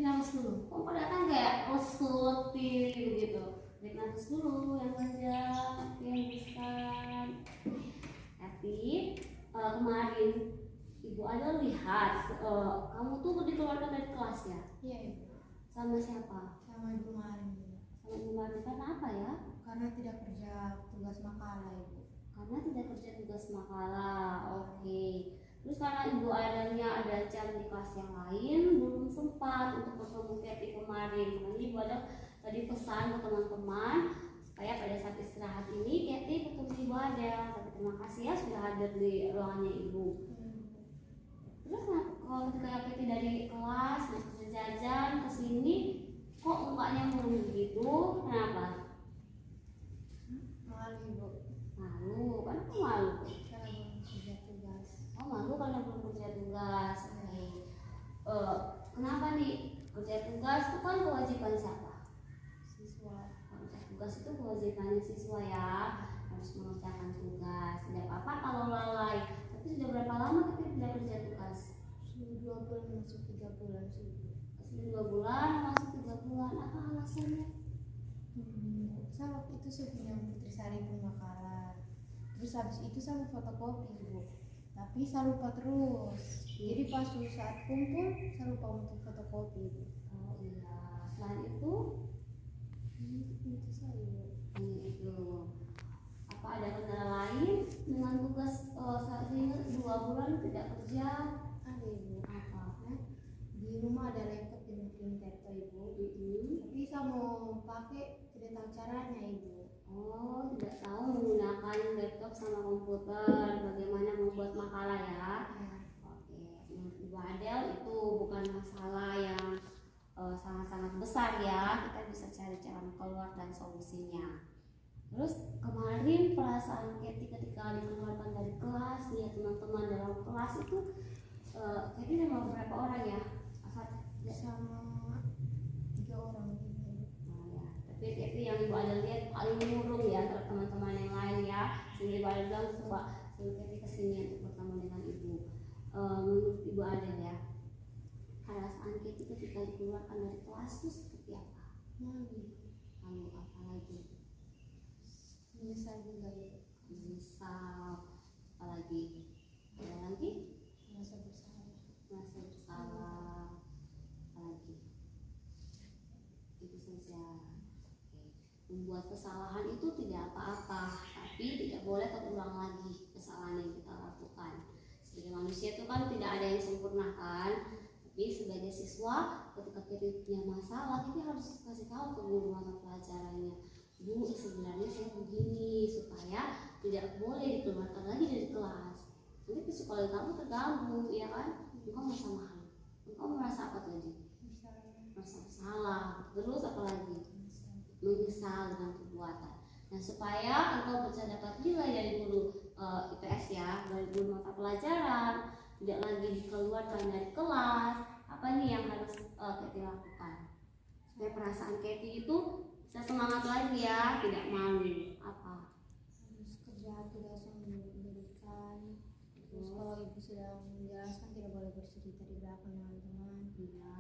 nafas dulu. Kok datang kayak lesuti begitu. Tarik nafas dulu yang panjang, yang besar. Tapi kemarin Ibu ada lihat kamu tuh dikeluarkan dari kelas ya? Iya Ibu. Sama siapa? Sama Ibu Marin. Sama Ibu Marin. Karena apa ya? Karena tidak kerja tugas makalah Ibu. Karena tidak kerja tugas makalah. Oke. Terus karena Ibu adanya ada acara di kelas yang lain, belum sempat untuk bertemu Kety kemarin. Makanya Ibu ada tadi pesan ke teman-teman supaya pada saat istirahat ini Kety ketemu Ibu ada. Tapi terima kasih ya sudah hadir di ruangannya Ibu. Terus kalau ketika Kety dari kelas masuk jajan ke sini, kok mukanya murung begitu? Kenapa? Malu Ibu. Malu, kan aku malu. Karena belum kerja tugas. Oh malu karena belum kerja tugas. Oke. Kenapa nih kerja tugas itu kan kewajiban siapa? Siswa. Kerja tugas itu kewajibannya siswa ya, harus mengerjakan tugas. Tidak apa-apa kalau lalai. Tapi sudah berapa lama kita tidak kerja tugas? Sudah 2 bulan masuk 3 bulan sih. Sudah 2 bulan masuk 3 bulan. Apa alasannya? Saya waktu itu saya punya Putrisari Pemakaran. Terus habis itu saya mau fotokopi Ibu. Tapi saya lupa terus. Jadi pas saat kumpul saya lupa untuk fotokopi Ibu. Oh iya. Selain itu Itu saya. itu apa ada kendala lain dengan tugas saat ini 2 bulan tidak kerja? Ada Ibu. Apa? Di rumah ada laptop dengan printer Ibu. Tapi saya mau pakai tidak tahu caranya Ibu. Oh, tidak tahu menggunakan laptop sama komputer, bagaimana membuat makalah ya? Oke, menurut Ibu Adel itu bukan masalah yang sangat-sangat besar ya. Kita bisa cari jalan keluar dan solusinya. Terus kemarin perasaan Kety ketika dikeluarkan dari kelas, lihat teman-teman dalam kelas itu, Kety sama berapa orang ya? Sama 3 orang Ibu. Oh ya, tapi Kety yang Ibu Adel lihat paling murung ya antara teman-teman yang lain ya. Sehingga Ibu Adel bilang coba suruh Kety kesini untuk bertemu dengan Ibu. Menurut Ibu Adel ya, perasaan Kety ketika dikeluarkan dari kelas itu seperti apa? Lalu apa lagi? Menyesal juga Ibu. Menyesal, apalagi? Ada lagi? Merasa bersalah. Merasa bersalah, apalagi? Itu saja. Oke. Membuat kesalahan itu tidak apa-apa, tapi tidak boleh terulang lagi kesalahan yang kita lakukan. Sebagai manusia itu kan tidak ada yang sempurna kan. Tapi sebagai siswa, ketika kita punya masalah, kita harus kasih tahu ke guru mata pelajarannya. Bu, sebenarnya saya begini, supaya tidak boleh dikeluarkan lagi dari kelas. Nanti psikologi kamu terganggu, ya kan? Engkau merasa malu. Engkau merasa apa tadi? Merasa bersalah. Terus apa lagi? Menyesal dengan perbuatan. Nah, supaya engkau bisa dapat nilai dari guru IPS ya, dari guru mata pelajaran, tidak lagi dikeluarkan dari kelas. Apa nih yang harus Kety lakukan? Supaya perasaan Kety itu bisa semangat lagi ya, tidak malu. Apa? Harus kerja tugas yang diberikan. Terus kalau Ibu sudah menjelaskan tidak boleh bercerita di belakang teman-teman. Iya.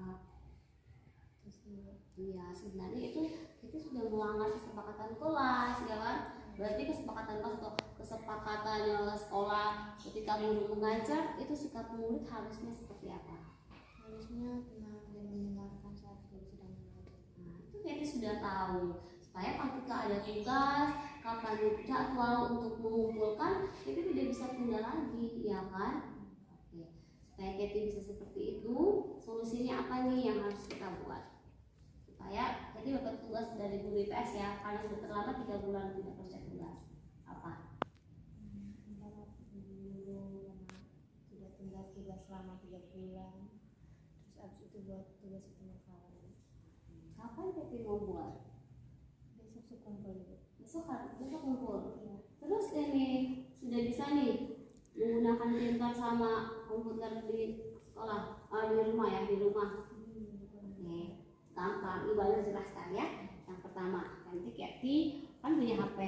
Terus Ibu. Iya, sebenarnya itu kita sudah melanggar kesepakatan kelas, ya kan? Berarti kesepakatan kelas atau kesepakatan sekolah ketika guru mengajar itu sikap murid harusnya seperti apa? Harusnya tenang dan mendengarkan saat guru sedang mengajar. Nah, itu Kety sudah tahu. Supaya ketika ada tugas, kapan jadwal untuk mengumpulkan, Kety tidak bisa tunda lagi, ya kan? Oke. Supaya Kety bisa seperti itu, solusinya apa nih yang harus kita buat? Supaya Kety dapat tugas dari guru IPS ya, karena sudah terlambat 3 bulan tidak kerja tugas. Apa? Antara guru karena tidak tinggal tugas selama 3 bulan. Terus abis itu buat tugas pemakaran. Kapan Kety mau buat? Besok sekumpul Ibu. Besok kumpul. Ya. Terus ini sudah bisa nih menggunakan printer sama komputer di sekolah, di rumah ya, di rumah. Oke, gampang. Ibu Adel jelaskan ya. Yang pertama, nanti Kety kan punya HP.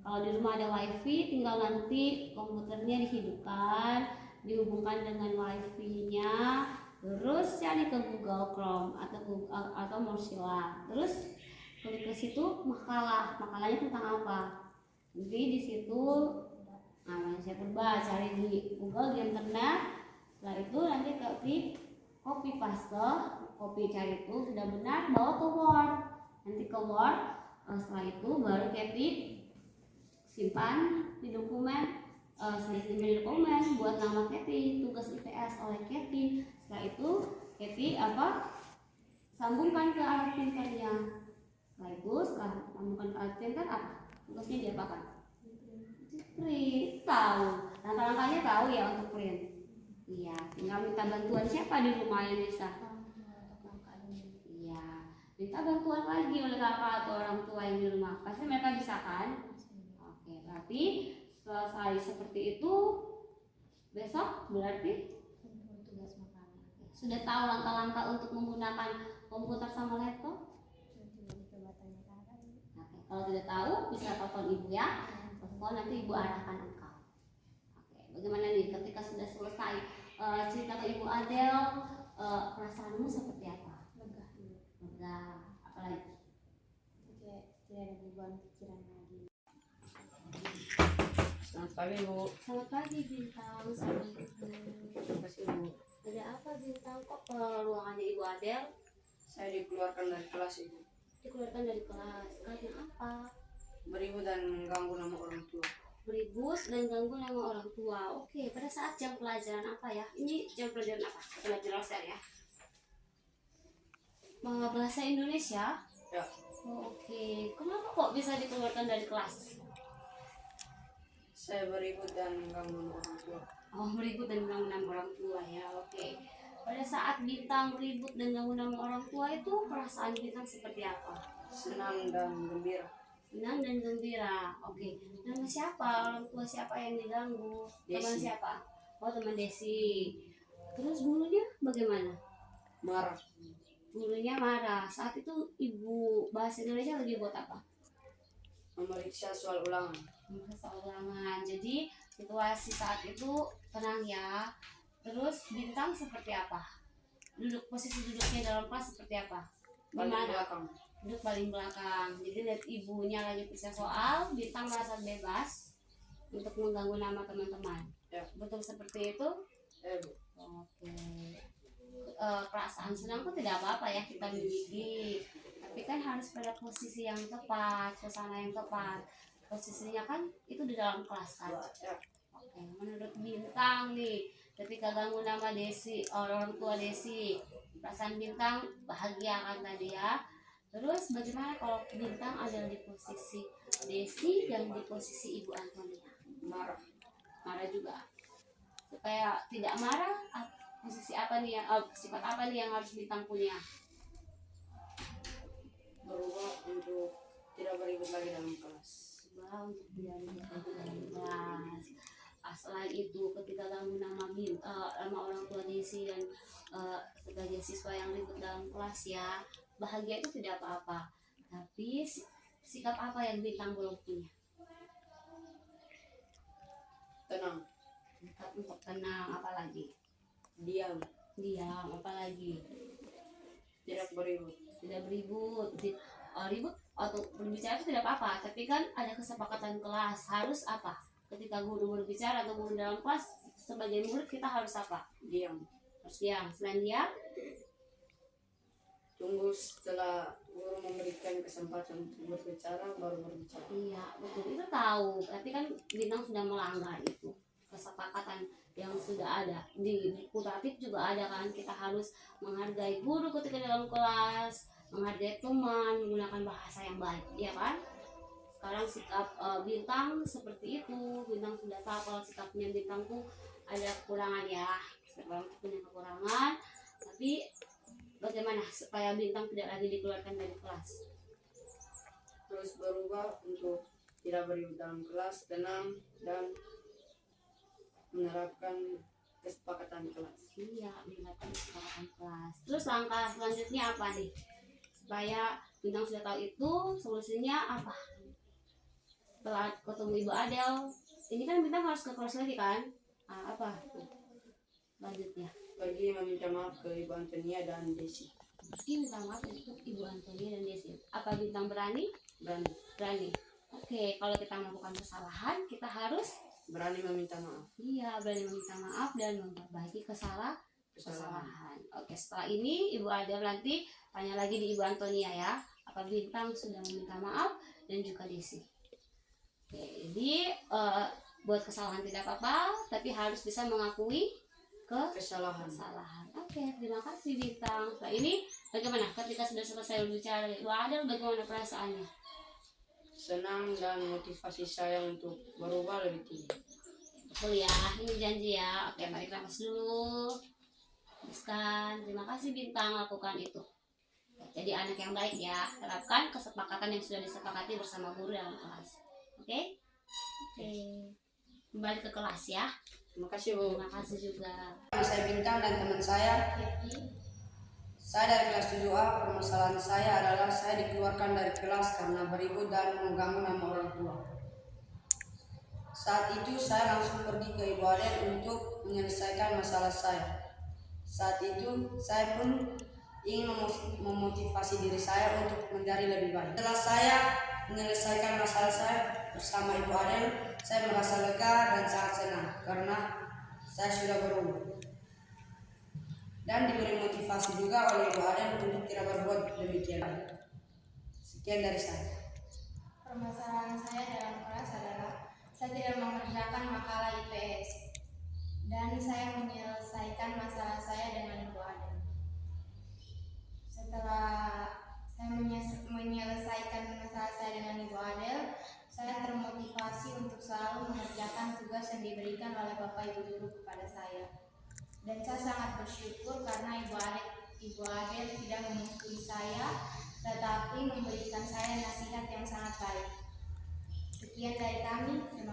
Kalau di rumah ada WiFi, tinggal nanti komputernya dihidupkan, dihubungkan dengan WiFi-nya, terus cari ke Google Chrome atau Mozilla, terus klik ke situ makalahnya tentang apa. Nanti di situ saya Purba cari di Google di internet. Setelah itu nanti klik copy paste, cari itu sudah benar bawa ke Word. Nanti ke Word, setelah itu baru ketik simpan di dokumen. Di dokumen buat nama Kathy, tugas IPS oleh Kathy. Setelah itu Kathy sambungkan ke alat printernya. Setelah sambungkan ke alat printer apa tugasnya diapakan? Print. Tahu langkah-langkahnya, tahu ya untuk print. Iya, tinggal minta bantuan siapa di rumah yang bisa. Iya, minta bantuan lagi oleh kakak atau orang tua yang di rumah. Pasti mereka bisa kan? Oke, berarti selesai seperti itu, besok berarti tugas makalah. sudah tahu langkah-langkah untuk menggunakan komputer sama laptop. Oke, kalau tidak tahu bisa telepon ibu ya. Telepon nanti ibu arahkan engkau. Oke, bagaimana nih ketika sudah selesai cerita ke Ibu Adel, perasaanmu seperti apa? Lega. Apalagi? Tidak ada beban pikiran lagi. Selamat pagi Bu. Selamat pagi Bintang. Terima kasih Bu. Ada apa Bintang? Kok ke ruangannya Ibu Adel? Saya dikeluarkan dari kelas Ibu. Dikeluarkan dari kelas karena apa? Beribut dan mengganggu nama orang tua. Beribut dan ganggu nama orang tua. Oke, pada saat jam pelajaran apa ya? Ini jam pelajaran apa? Pelajaran ya. Bahasa Indonesia? Ya. Oh, oke. Kenapa kok bisa dikeluarkan dari kelas? Saya beribut dan mengganggu nama orang tua. Oh, beribut dan ganggu nama orang tua ya. Oke. Pada saat Bintang ribut dan ganggu nama orang tua itu perasaan Bintang seperti apa? Senang dan gembira. Senang dan gembira. Oke. Nama siapa? Orang tua siapa yang diganggu? Teman Desi. siapa? Oh, teman Desi. Terus gurunya bagaimana? Marah. Gurunya marah. Saat itu ibu bahasa Indonesia lagi buat apa? Memeriksa soal ulangan. Soal ulangan. Jadi situasi saat itu tenang ya. Terus Bintang seperti apa? Posisi duduknya dalam kelas seperti apa? Paling Gimana? belakang. Duduk paling belakang. Jadi lihat ibunya lagi periksa soal, Bintang merasa bebas untuk mengganggu nama teman-teman. Ya. Betul seperti itu? Bu. Oke. Perasaan senang tuh tidak apa-apa ya kita miliki. Tapi kan harus pada posisi yang tepat, suasana yang tepat. Posisinya kan itu di dalam kelas kan. Ya. Oke, menurut Bintang nih, ketika ganggu nama Desi, orang tua Desi, perasaan Bintang bahagia kan tadi ya. Terus bagaimana kalau Bintang ada di posisi Desi dan di posisi Ibu Antonia? Marah. Marah juga. Supaya tidak marah, posisi apa nih yang sifat apa nih yang harus Bintang punya? Berubah untuk tidak beribut lagi dalam kelas. Berubah untuk tidak ribut lagi dalam kelas. Selain itu ketika ganggu nama orang tua Desi dan sebagai siswa yang ribut dalam kelas ya, bahagia itu tidak apa-apa. Tapi sikap apa yang Bintang belum punya? Tenang. Sikap untuk tenang, apalagi? Diam. Diam, apalagi? Tidak beribut. Tidak beribut. Ribut atau berbicara itu tidak apa-apa, tapi kan ada kesepakatan kelas harus apa? Ketika guru berbicara atau guru dalam kelas, sebagai murid kita harus apa? Diam. Harus diam. Selain diam, Tunggu setelah guru memberikan kesempatan untuk berbicara baru berbicara. iya betul, itu tahu. Tapi kan Bintang sudah melanggar itu kesepakatan yang sudah ada di kuratif juga ada kan, kita harus menghargai guru ketika dalam kelas, menghargai teman, menggunakan bahasa yang baik, ya kan? Sekarang sikap Bintang seperti itu. Bintang sudah tahu kalau sikapnya Bintang tuh ada kekurangan ya, sekarang punya kekurangan. Tapi bagaimana supaya Bintang tidak lagi dikeluarkan dari kelas? Terus berubah untuk tidak beribut dalam kelas, tenang dan menerapkan kesepakatan kelas. Iya, menerapkan kesepakatan kelas. Terus langkah selanjutnya apa nih? Supaya Bintang sudah tahu itu, solusinya apa? Setelah ketemu Ibu Adel, ini kan Bintang harus ke kelas lagi kan? Apa tuh lanjutnya? pergi meminta maaf ke Ibu Antonia dan Desi. Minta maaf untuk Ibu Antonia dan Desi. Apa Bintang berani? Berani, Berani. Oke, kalau kita melakukan kesalahan, kita harus berani meminta maaf. berani meminta maaf dan memperbaiki Kesalahan. kesalahan. Oke, setelah ini Ibu Adel nanti tanya lagi di Ibu Antonia ya, apa Bintang sudah meminta maaf dan juga Desi. Oke, jadi buat kesalahan tidak apa-apa, tapi harus bisa mengakui Kesalahan. Oke, terima kasih Bintang. Setelah ini bagaimana ketika sudah selesai berbicara Ibu Adel, bagaimana perasaannya? Senang dan motivasi saya untuk berubah lebih tinggi. Kuliah ini janji ya. Oke, tarik nafas dulu. Teruskan. Terima kasih Bintang lakukan itu. Jadi anak yang baik ya. Terapkan kesepakatan yang sudah disepakati bersama guru dalam kelas. Oke? Oke. Kembali ke kelas ya. Terima kasih Bu. Terima kasih juga. Saya Bintang dan teman saya. Saya dari kelas 7A. Permasalahan saya adalah saya dikeluarkan dari kelas karena beribut dan mengganggu nama orang tua. Saat itu saya langsung pergi ke Ibu Adel untuk menyelesaikan masalah saya. Saat itu saya pun ingin memotivasi diri saya untuk menjadi lebih baik. Setelah saya menyelesaikan masalah saya bersama Ibu Adel, saya merasa lega dan sangat senang karena saya sudah berubah. Dan diberi motivasi juga oleh Ibu Adel untuk tidak berbuat demikian lagi. Sekian dari saya. Permasalahan saya dalam kelas adalah saya tidak mengerjakan makalah IPS dan saya menyelesaikan masalah saya dengan Ibu Adel. Setelah saya menyelesaikan masalah saya dengan Ibu Adel, saya termotivasi untuk selalu mengerjakan tugas yang diberikan oleh Bapak Ibu guru kepada saya. Dan saya sangat bersyukur karena Ibu Adel tidak memukuli saya, tetapi memberikan saya nasihat yang sangat baik. Sekian dari kami. Terima